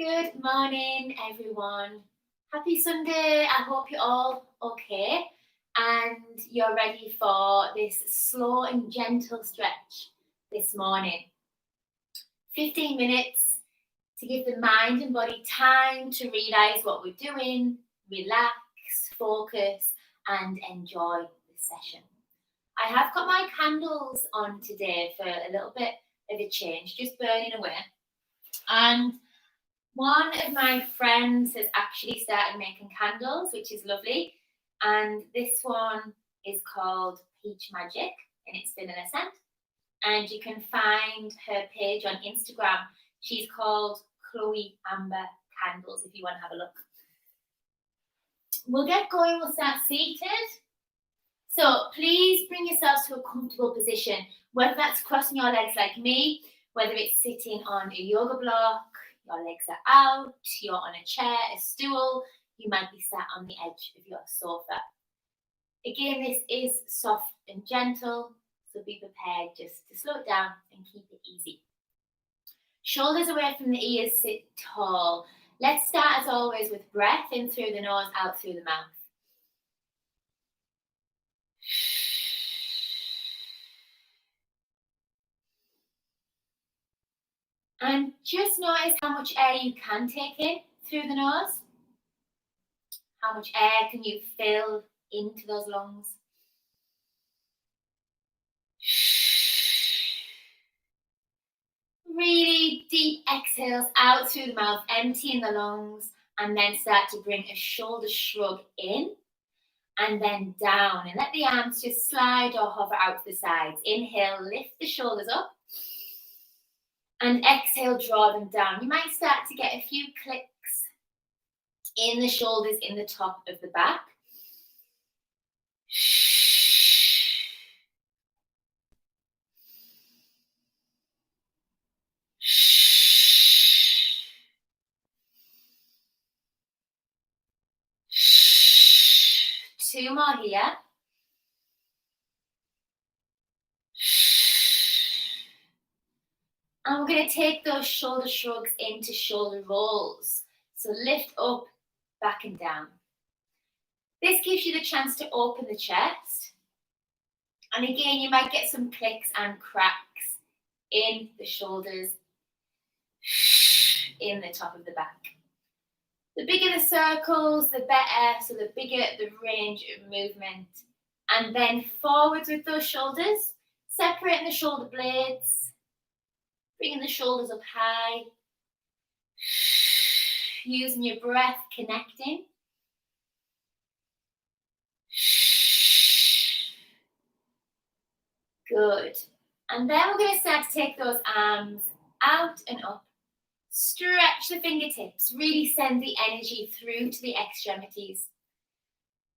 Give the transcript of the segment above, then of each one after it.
Good morning, everyone. Happy Sunday. I hope you're all okay and you're ready for this slow and gentle stretch this morning. 15 minutes to give the mind and body time to realise what we're doing, relax, focus, and enjoy the session. I have got my candles on today for a little bit of a change, just burning away. And one of my friends has actually started making candles, which is lovely. And this one is called Peach Magic, and it's vanilla scent. And you can find her page on Instagram. She's called Chloe Amber Candles, if you want to have a look. We'll get going, we'll start seated. So please bring yourselves to a comfortable position, whether that's crossing your legs like me, whether it's sitting on a yoga block, your legs are out, you're on a chair, a stool, you might be sat on the edge of your sofa. Again, this is soft and gentle, so be prepared just to slow it down and keep it easy. Shoulders away from the ears, sit tall. Let's start as always with breath in through the nose, out through the mouth. And just notice how much air you can take in through the nose. How much air can you fill into those lungs? Really deep exhales out through the mouth, emptying the lungs, and then start to bring a shoulder shrug in and then down. And let the arms just slide or hover out to the sides. Inhale, lift the shoulders up. And exhale, draw them down. You might start to get a few clicks in the shoulders, in the top of the back. Two more here. And we're going to take those shoulder shrugs into shoulder rolls. So lift up, back and down. This gives you the chance to open the chest. And again, you might get some clicks and cracks in the shoulders, in the top of the back. The bigger the circles, the better. So the bigger the range of movement. And then forwards with those shoulders, separating the shoulder blades. Bringing the shoulders up high. Using your breath, connecting. Good. And then we're going to start to take those arms out and up. Stretch the fingertips. Really send the energy through to the extremities.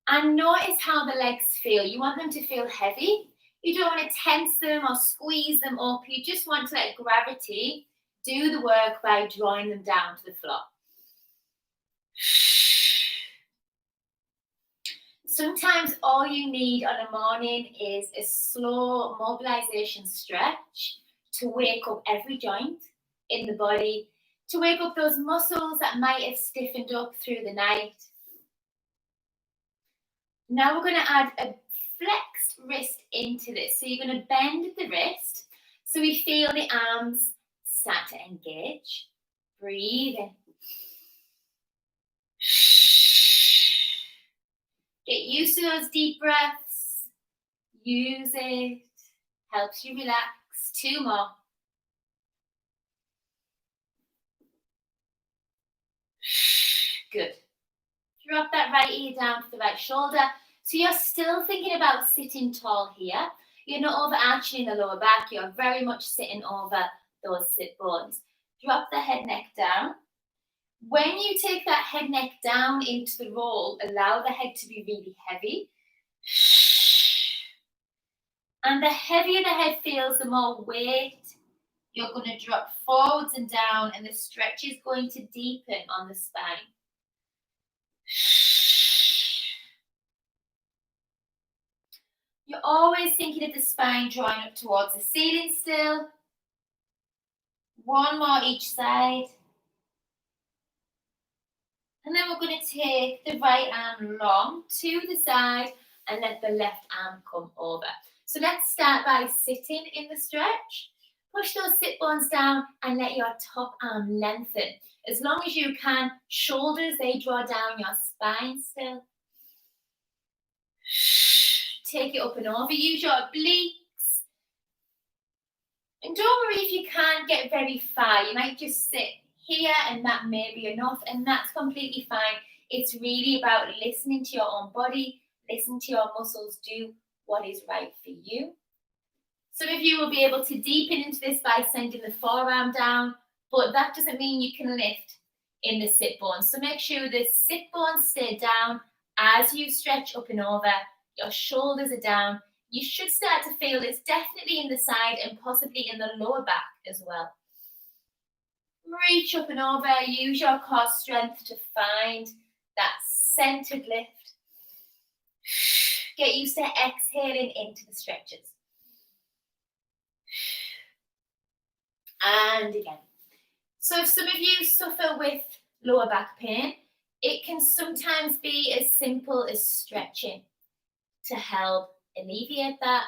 And notice how the legs feel. You want them to feel heavy. You don't want to tense them or squeeze them up. You just want to let gravity do the work by drawing them down to the floor. Sometimes all you need on a morning is a slow mobilization stretch to wake up every joint in the body, to wake up those muscles that might have stiffened up through the night. Now we're going to add a flexed wrist into this. So you're going to bend the wrist so we feel the arms start to engage. Breathe in. Get used to those deep breaths. Use it. Helps you relax. Two more. Good. Drop that right ear down to the right shoulder. So you're still thinking about sitting tall here. You're not overarching in the lower back. You're very much sitting over those sit bones. Drop the head neck down. When you take that head neck down into the roll, allow the head to be really heavy. And the heavier the head feels, the more weight you're going to drop forwards and down, and the stretch is going to deepen on the spine. You're always thinking of the spine drawing up towards the ceiling still. One more each side. And then we're going to take the right arm long to the side and let the left arm come over. So let's start by sitting in the stretch. Push those sit bones down and let your top arm lengthen. As long as you can, shoulders, they draw down your spine still. Take it up and over. Use your obliques. And don't worry if you can't get very far. You might just sit here and that may be enough, and that's completely fine. It's really about listening to your own body, listen to your muscles, do what is right for you. Some of you will be able to deepen into this by sending the forearm down, but that doesn't mean you can lift in the sit bones. So make sure the sit bones stay down as you stretch up and over. Your shoulders are down. You should start to feel this definitely in the side and possibly in the lower back as well. Reach up and over. Use your core strength to find that centered lift. Get used to exhaling into the stretches. And again. So if some of you suffer with lower back pain, it can sometimes be as simple as stretching to help alleviate that.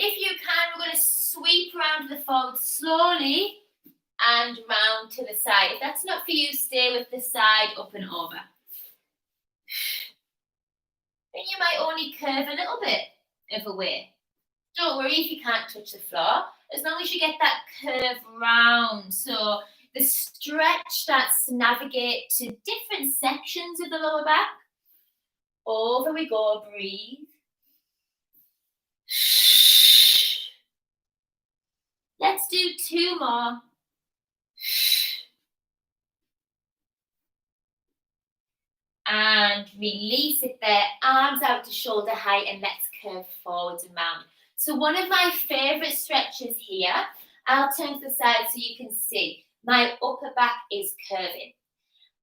If you can, we're going to sweep around to the forward slowly and round to the side. If that's not for you, stay with the side up and over. Then you might only curve a little bit of a way. Don't worry if you can't touch the floor, as long as you get that curve round. So the stretch starts to navigate to different sections of the lower back. Over we go, breathe. Let's do 2 more. And release it there, arms out to shoulder height, and let's curve forwards and round. So one of my favourite stretches here, I'll turn to the side so you can see. My upper back is curving.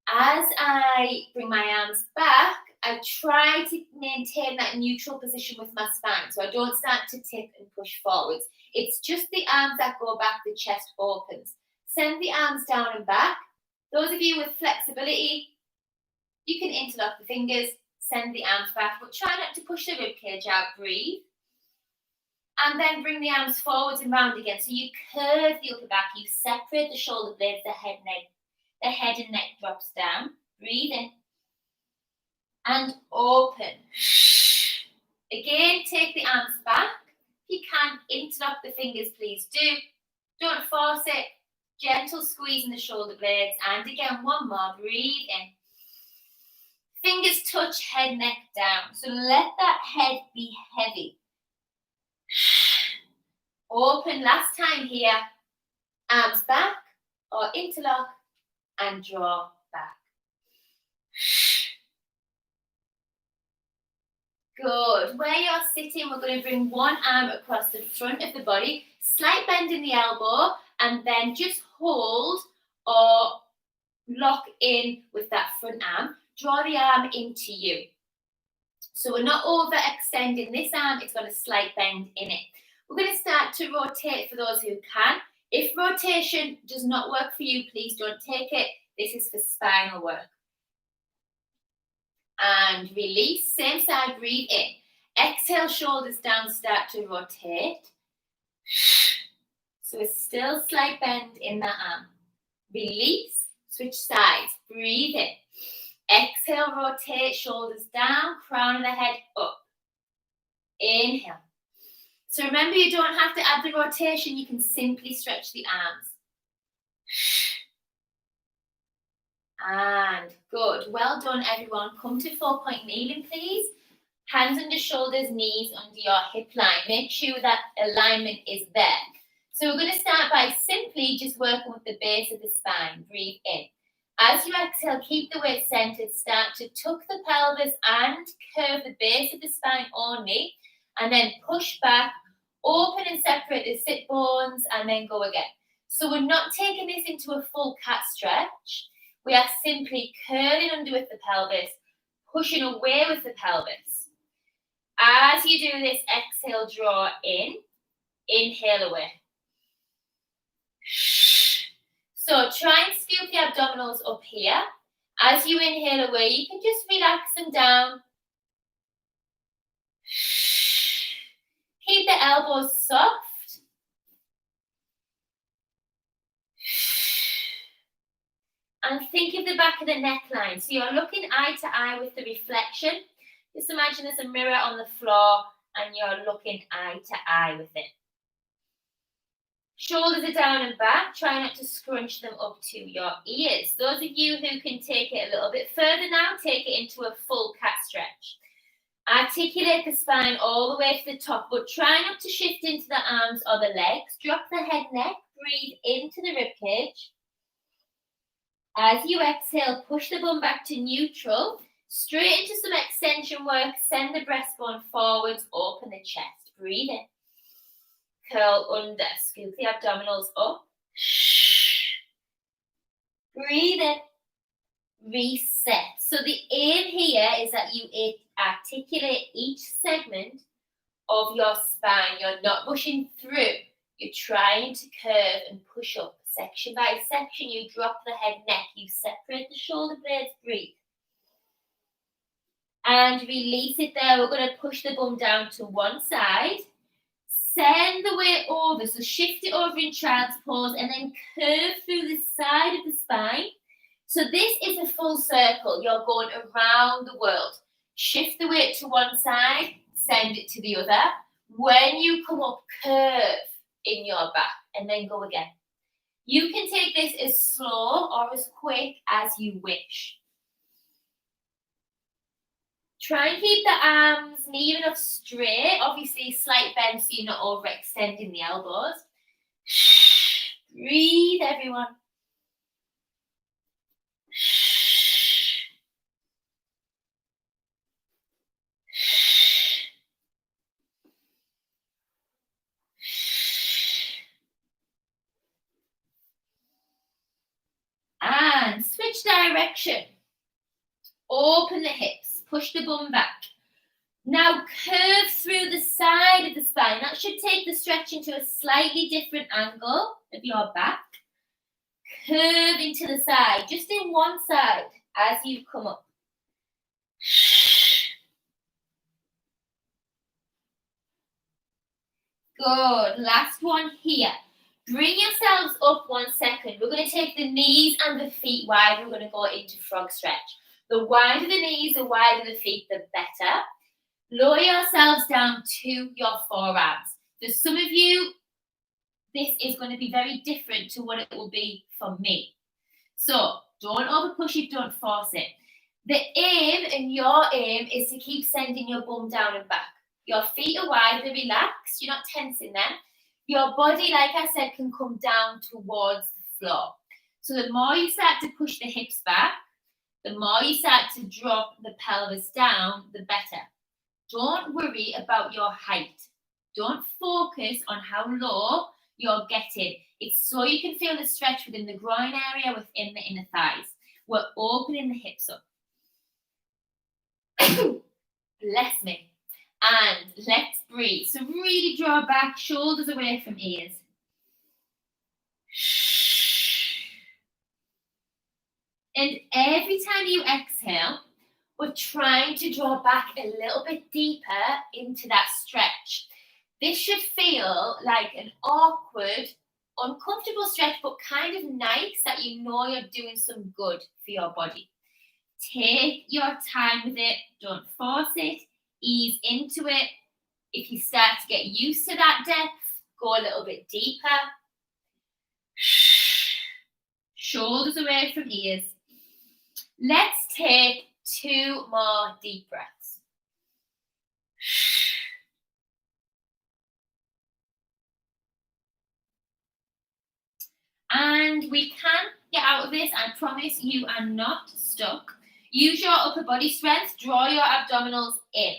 As I bring my arms back, I try to maintain that neutral position with my spine, so I don't start to tip and push forwards. It's just the arms that go back, the chest opens. Send the arms down and back. Those of you with flexibility, you can interlock the fingers, send the arms back, but try not to push the ribcage out. Breathe. And then bring the arms forwards and round again. So you curve the upper back, you separate the shoulder blades, the head and neck drops down. Breathe in. And open. Again, take the arms back. If you can, interlock the fingers, please do. Don't force it. Gentle squeeze in the shoulder blades. And again, one more. Breathe in. Fingers touch head, neck down. So let that head be heavy. Open last time here. Arms back or interlock and draw back. Good. Where you're sitting, we're going to bring one arm across the front of the body, slight bend in the elbow, and then just hold or lock in with that front arm. Draw the arm into you. So we're not overextending this arm, it's got a slight bend in it. We're going to start to rotate for those who can. If rotation does not work for you, please don't take it. This is for spinal work. And release, same side, breathe in. Exhale, shoulders down, start to rotate. So it's still slight bend in that arm. Release, switch sides, breathe in. Exhale, rotate, shoulders down, crown of the head up. Inhale. So remember, you don't have to add the rotation, you can simply stretch the arms. And good. Well done, everyone. Come to 4-point kneeling, please. Hands under shoulders, knees under your hip line. Make sure that alignment is there. So we're going to start by simply just working with the base of the spine. Breathe in. As you exhale, keep the weight centered. Start to tuck the pelvis and curve the base of the spine only. And then push back, open and separate the sit bones, and then go again. So we're not taking this into a full cat stretch. We are simply curling under with the pelvis, pushing away with the pelvis. As you do this, exhale, draw in, inhale away. So try and scoop the abdominals up here. As you inhale away, you can just relax them down. Keep the elbows soft. And think of the back of the neckline. So you're looking eye to eye with the reflection. Just imagine there's a mirror on the floor and you're looking eye to eye with it. Shoulders are down and back. Try not to scrunch them up to your ears. Those of you who can take it a little bit further now, take it into a full cat stretch. Articulate the spine all the way to the top, but try not to shift into the arms or the legs. Drop the head, neck, breathe into the ribcage. As you exhale, push the bum back to neutral. Straight into some extension work. Send the breastbone forwards, open the chest. Breathe in. Curl under, scoop the abdominals up. Breathe in. Reset. So the aim here is that you articulate each segment of your spine. You're not pushing through. You're trying to curve and push up. Section by section, you drop the head, neck. You separate the shoulder blades. Breathe. And release it there. We're going to push the bum down to one side. Send the weight over, so shift it over in child's pose and then curve through the side of the spine. So this is a full circle. You're going around the world. Shift the weight to one side, send it to the other. When you come up, curve in your back and then go again. You can take this as slow or as quick as you wish. Try and keep the arms near enough straight. Obviously, slight bend so you're not overextending the elbows. Breathe, everyone. And switch direction. Open the hips. Push the bum back. Now curve through the side of the spine. That should take the stretch into a slightly different angle of your back. Curve into the side, just in one side as you come up. Good. Last one here. Bring yourselves up 1 second. We're going to take the knees and the feet wide. We're going to go into frog stretch. The wider the knees, the wider the feet, the better. Lower yourselves down to your forearms. For some of you, this is going to be very different to what it will be for me. So don't over push it, don't force it. The aim and your aim is to keep sending your bum down and back. Your feet are wide, they're relaxed, you're not tensing them. Your body, like I said, can come down towards the floor. So the more you start to push the hips back, the more you start to drop the pelvis down, the better. Don't worry about your height. Don't focus on how low you're getting. It's so you can feel the stretch within the groin area, within the inner thighs. We're opening the hips up. Bless me. And let's breathe. So really draw back, shoulders away from ears. And every time you exhale, we're trying to draw back a little bit deeper into that stretch. This should feel like an awkward, uncomfortable stretch, but kind of nice that you know you're doing some good for your body. Take your time with it. Don't force it. Ease into it. If you start to get used to that depth, go a little bit deeper. Shoulders away from ears. Let's take 2 more deep breaths. And we can get out of this. I promise you are not stuck. Use your upper body strength. Draw your abdominals in.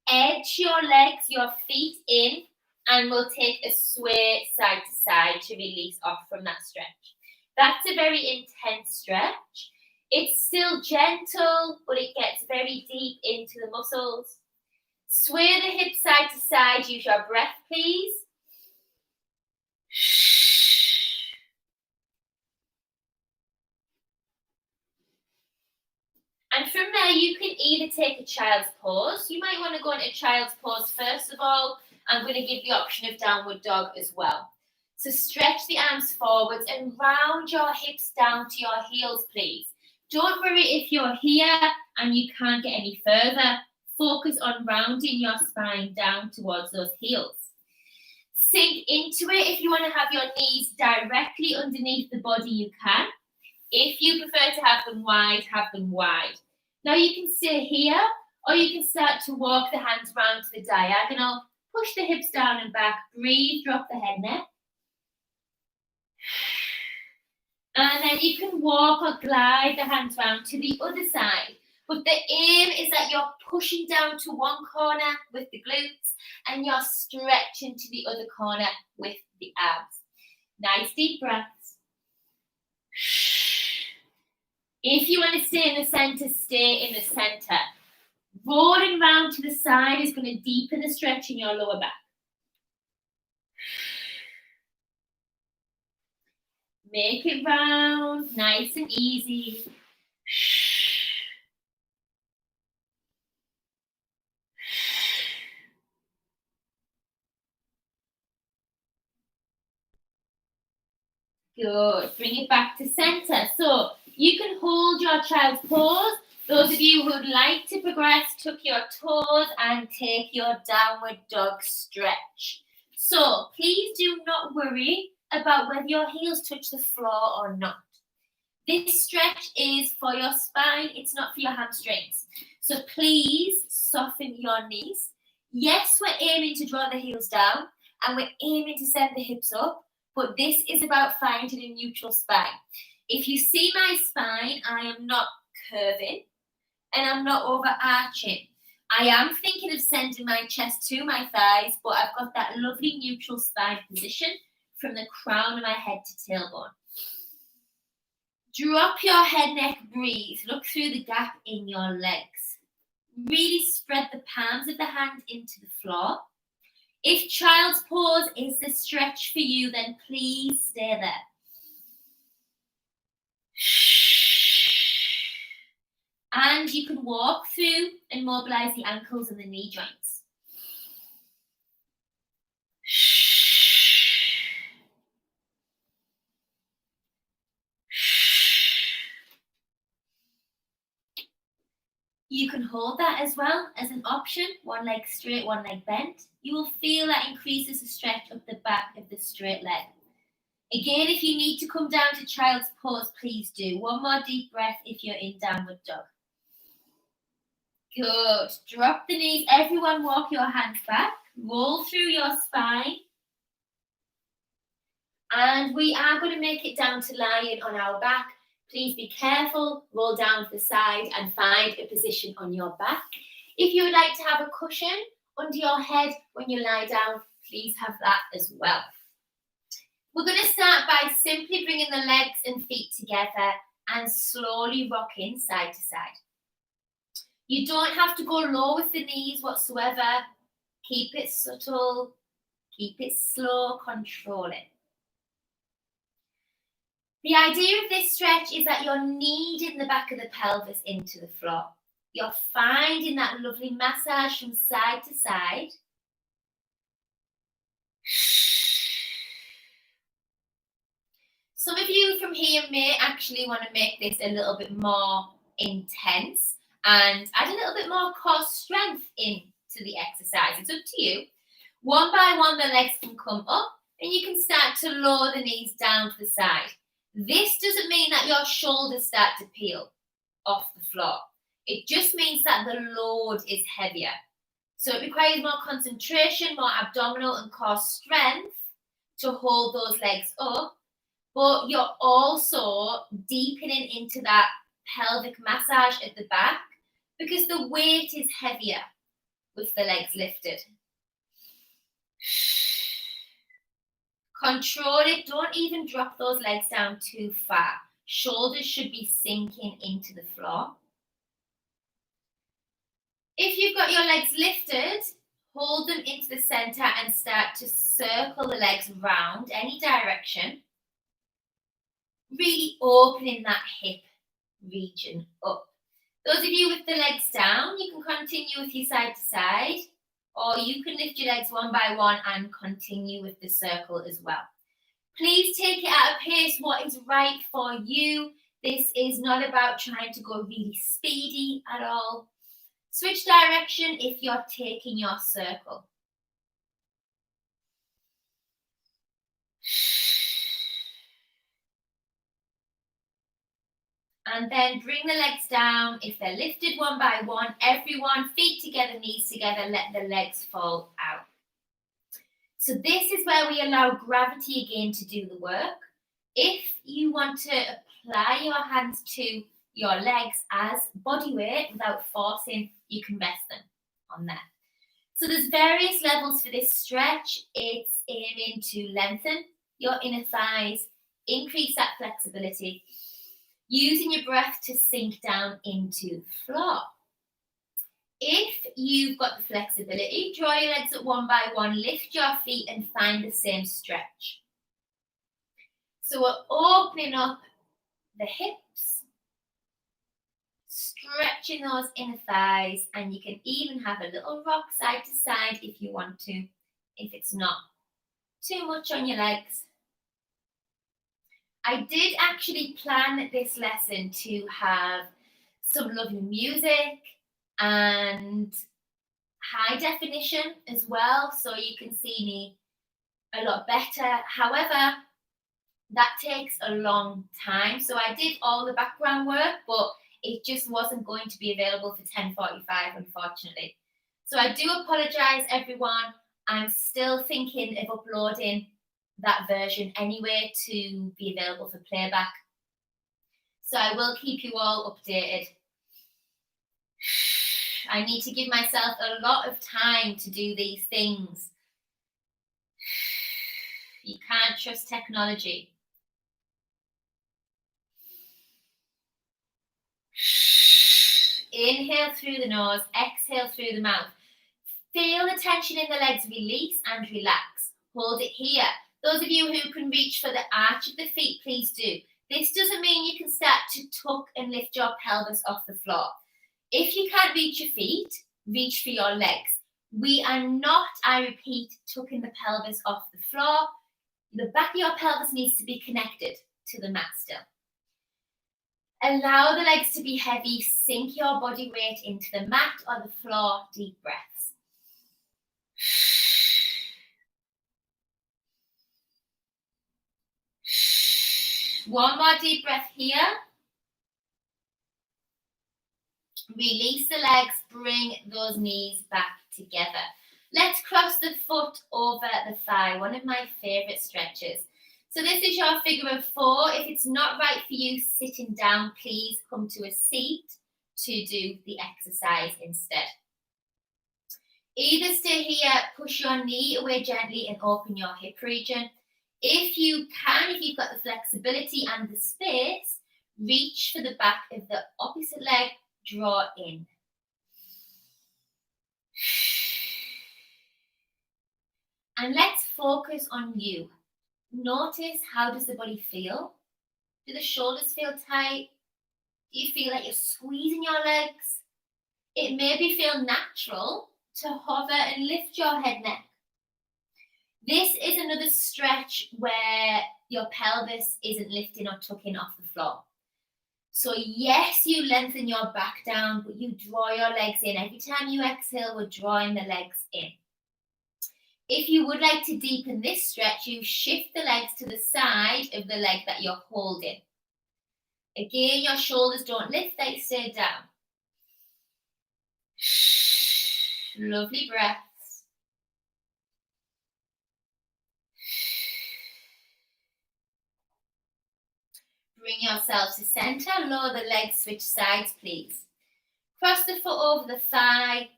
Edge your legs, your feet in, and we'll take a sway side to side to release off from that stretch. That's a very intense stretch. It's still gentle, but it gets very deep into the muscles. Sway the hips side to side. Use your breath, please. And from there, you can either take a child's pose. You might want to go into child's pose first of all. I'm going to give the option of downward dog as well. So stretch the arms forwards and round your hips down to your heels, please. Don't worry if you're here and you can't get any further. Focus on rounding your spine down towards those heels. Sink into it. If you want to have your knees directly underneath the body, you can. If you prefer to have them wide, have them wide. Now you can stay here, or you can start to walk the hands round to the diagonal. Push the hips down and back. Breathe, drop the head neck. And then you can walk or glide the hands round to the other side. But the aim is that you're pushing down to one corner with the glutes and you're stretching to the other corner with the abs. Nice deep breaths. If you want to stay in the center, stay in the center. Rolling round to the side is going to deepen the stretch in your lower back. Make it round, nice and easy. Good. Bring it back to center. So you can hold your child's pose. Those of you who would like to progress, tuck your toes and take your downward dog stretch. So please do not worry about whether your heels touch the floor or not. This stretch is for your spine. It's not for your hamstrings. So please soften your knees. Yes, we're aiming to draw the heels down and we're aiming to send the hips up. But this is about finding a neutral spine. If you see my spine, I am not curving and I'm not overarching. I am thinking of sending my chest to my thighs, but I've got that lovely neutral spine position from the crown of my head to tailbone. Drop your head, neck, breathe. Look through the gap in your legs. Really spread the palms of the hand into the floor. If child's pose is the stretch for you, then please stay there. And you can walk through and mobilize the ankles and the knee joints. You can hold that as well as an option, one leg straight, one leg bent. You will feel that increases the stretch of the back of the straight leg. Again, if you need to come down to child's pose, please do. One more deep breath if you're in downward dog. Good. Drop the knees. Everyone walk your hands back. Roll through your spine. And we are going to make it down to lying on our back. Please be careful, roll down to the side and find a position on your back. If you would like to have a cushion under your head when you lie down, please have that as well. We're going to start by simply bringing the legs and feet together and slowly rocking side to side. You don't have to go low with the knees whatsoever. Keep it subtle, keep it slow, control it. The idea of this stretch is that you're kneading the back of the pelvis into the floor. You're finding that lovely massage from side to side. Some of you from here may actually want to make this a little bit more intense and add a little bit more core strength into the exercise. It's up to you. One by one, the legs can come up and you can start to lower the knees down to the side. This doesn't mean that your shoulders start to peel off the floor. It just means that the load is heavier. So it requires more concentration, more abdominal and core strength to hold those legs up. But you're also deepening into that pelvic massage at the back because the weight is heavier with the legs lifted. Control it. Don't even drop those legs down too far. Shoulders should be sinking into the floor. If you've got your legs lifted, hold them into the center and start to circle the legs round any direction. Really opening that hip region up. Those of you with the legs down, you can continue with your side to side, or you can lift your legs one by one and continue with the circle as well. Please take it at a pace what is right for you. This is not about trying to go really speedy at all. Switch direction if you're taking your circle. And then bring the legs down. If they're lifted one by one, everyone, feet together, knees together, let the legs fall out. So this is where we allow gravity again to do the work. If you want to apply your hands to your legs as body weight without forcing, you can rest them on there. So there's various levels for this stretch. It's aiming to lengthen your inner thighs, increase that flexibility, using your breath to sink down into the floor. If you've got the flexibility, draw your legs up one by one, lift your feet and find the same stretch. So we're opening up the hips, stretching those inner thighs, and you can even have a little rock side to side if you want to, if it's not too much on your legs. I did actually plan this lesson to have some lovely music and high definition as well, so you can see me a lot better. However, that takes a long time, so I did all the background work, but it just wasn't going to be available for 10:45, unfortunately. So I do apologize, everyone. I'm still thinking of uploading that version anyway to be available for playback. So I will keep you all updated. I need to give myself a lot of time to do these things. You can't trust technology. Inhale through the nose, exhale through the mouth. Feel the tension in the legs release and relax. Hold it here. Those of you who can reach for the arch of the feet, please do. This doesn't mean you can start to tuck and lift your pelvis off the floor. If you can't reach your feet, reach for your legs. We are not, I repeat, tucking the pelvis off the floor. The back of your pelvis needs to be connected to the mat still. Allow the legs to be heavy. Sink your body weight into the mat or the floor. Deep breaths. One more deep breath here. Release the legs, bring those knees back together. Let's cross the foot over the thigh, one of my favourite stretches. So this is your figure of 4. If it's not right for you sitting down, please come to a seat to do the exercise instead. Either stay here, push your knee away gently and open your hip region. If you can, if you've got the flexibility and the space, reach for the back of the opposite leg, draw in. And let's focus on you. Notice, how does the body feel? Do the shoulders feel tight? Do you feel like you're squeezing your legs? It maybe feel natural to hover and lift your head neck. This is another stretch where your pelvis isn't lifting or tucking off the floor. So yes, you lengthen your back down, but you draw your legs in. Every time you exhale, we're drawing the legs in. If you would like to deepen this stretch, you shift the legs to the side of the leg that you're holding. Again, your shoulders don't lift, they stay down. Lovely breaths. Bring yourself to center, lower the legs, switch sides, please. Cross the foot over the thigh.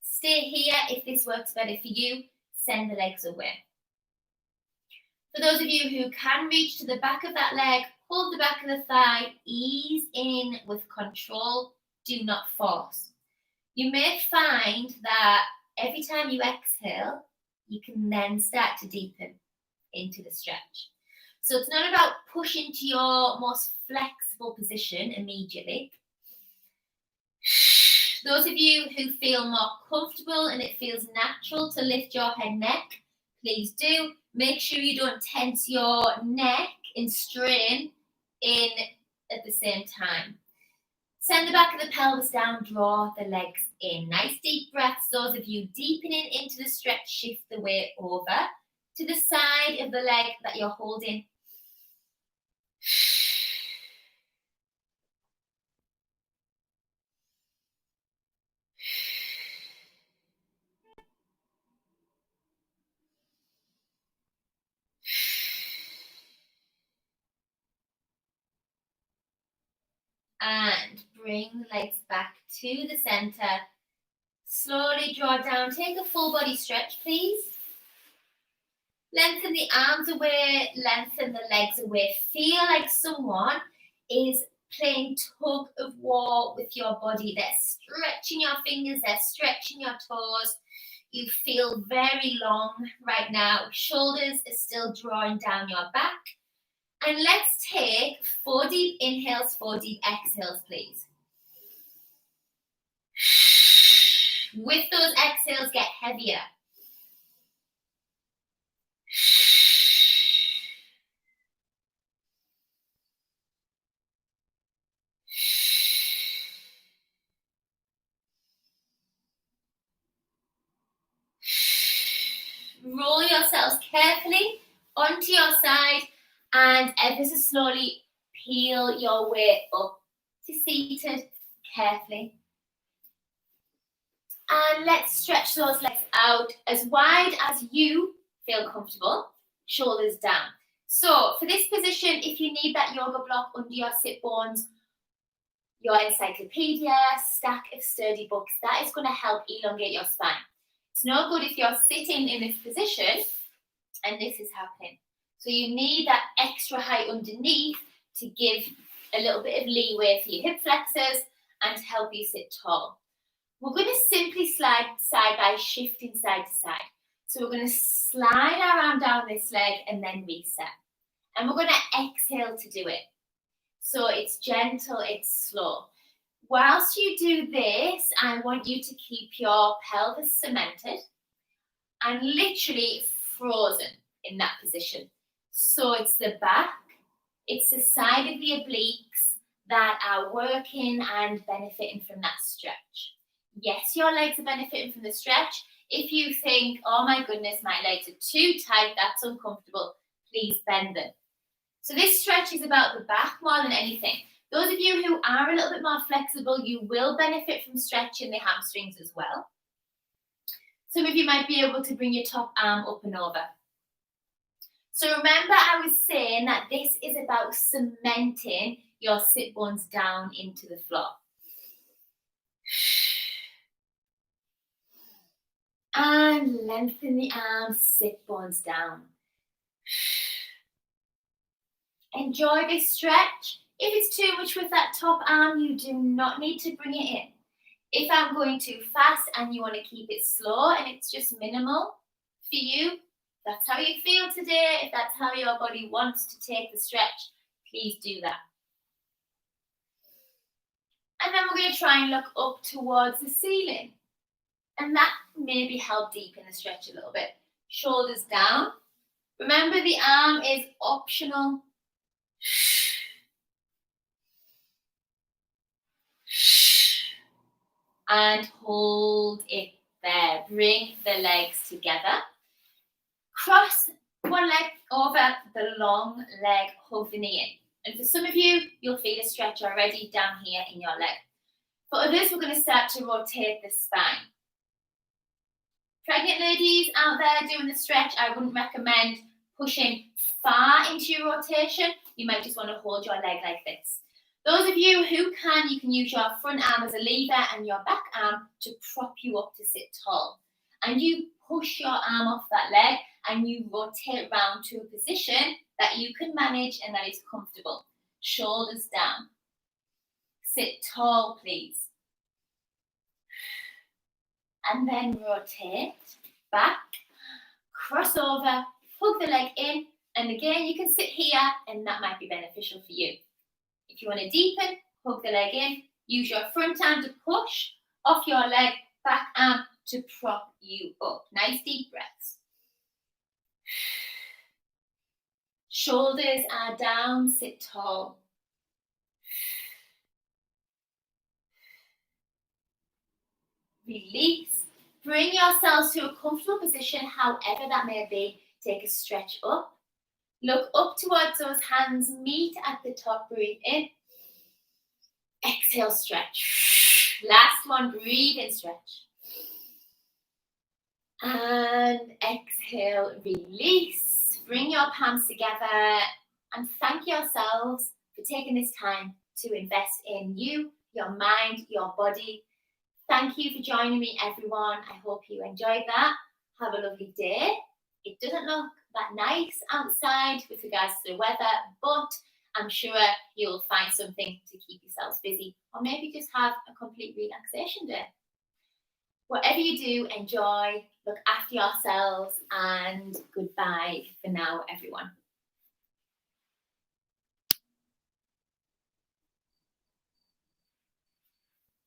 Stay here if this works better for you. Send the legs away. For those of you who can reach to the back of that leg, hold the back of the thigh, ease in with control, do not force. You may find that every time you exhale, you can then start to deepen into the stretch. So it's not about pushing to your most flexible position immediately. Those of you who feel more comfortable and it feels natural to lift your head neck, please do. Make sure you don't tense your neck and strain in at the same time. Send the back of the pelvis down, draw the legs in. Nice deep breaths. Those of you deepening into the stretch, shift the weight over to the side of the leg that you're holding. And bring the legs back to the center. Slowly draw down. Take a full body stretch, please. Lengthen the arms away, lengthen the legs away. Feel like someone is playing tug of war with your body. They're stretching your fingers, they're stretching your toes. You feel very long right now. Shoulders are still drawing down your back. And let's take 4 deep inhales, 4 deep exhales, please. With those exhales, get heavier. Roll yourselves carefully onto your side and ever so slowly peel your way up to seated carefully. And let's stretch those legs out as wide as you feel comfortable, shoulders down. So for this position, if you need that yoga block under your sit bones, your encyclopedia, stack of sturdy books, that is going to help elongate your spine. It's no good if you're sitting in this position and this is happening. So you need that extra height underneath to give a little bit of leeway for your hip flexors and to help you sit tall. We're going to simply slide side by shifting side to side. So we're going to slide our arm down this leg and then reset. And we're going to exhale to do it. So it's gentle, it's slow. Whilst you do this, I want you to keep your pelvis cemented and literally frozen in that position. So it's the back, it's the side of the obliques that are working and benefiting from that stretch. Yes, your legs are benefiting from the stretch. If you think, oh my goodness, my legs are too tight, that's uncomfortable, please bend them. So this stretch is about the back more than anything. Those of you who are a little bit more flexible, you will benefit from stretching the hamstrings as well. Some of you might be able to bring your top arm up and over. So remember I was saying that this is about cementing your sit bones down into the floor. And lengthen the arms, sit bones down. Enjoy this stretch. If it's too much with that top arm, you do not need to bring it in. If I'm going too fast and you want to keep it slow and it's just minimal for you, that's how you feel today. If that's how your body wants to take the stretch, please do that. And then we're going to try and look up towards the ceiling. And that maybe help deepen the stretch a little bit. Shoulders down. Remember, the arm is optional. And hold it there. Bring the legs together. Cross one leg over the long leg, hug the knee in. And for some of you, you'll feel a stretch already down here in your leg. For others, we're going to start to rotate the spine. Pregnant ladies out there doing the stretch, I wouldn't recommend pushing far into your rotation. You might just want to hold your leg like this. Those of you who can, you can use your front arm as a lever and your back arm to prop you up to sit tall. And you push your arm off that leg and you rotate round to a position that you can manage and that is comfortable. Shoulders down. Sit tall, please. And then rotate back, cross over, hug the leg in, and again, you can sit here and that might be beneficial for you. If you want to deepen, hug the leg in, Use your front arm to push off your leg, back arm to prop you up. Nice deep breaths. Shoulders are down, sit tall. Release. Bring yourselves to a comfortable position, however that may be. Take a stretch up. Look up towards those hands, meet at the top, breathe in. Exhale, stretch. Last one, breathe and stretch. And exhale, release. Bring your palms together and thank yourselves for taking this time to invest in you, your mind, your body. Thank you for joining me, everyone. I hope you enjoyed that. Have a lovely day. It doesn't look that nice outside with regards to the weather, but I'm sure you'll find something to keep yourselves busy, or maybe just have a complete relaxation day. Whatever you do, enjoy, look after yourselves, and goodbye for now, everyone.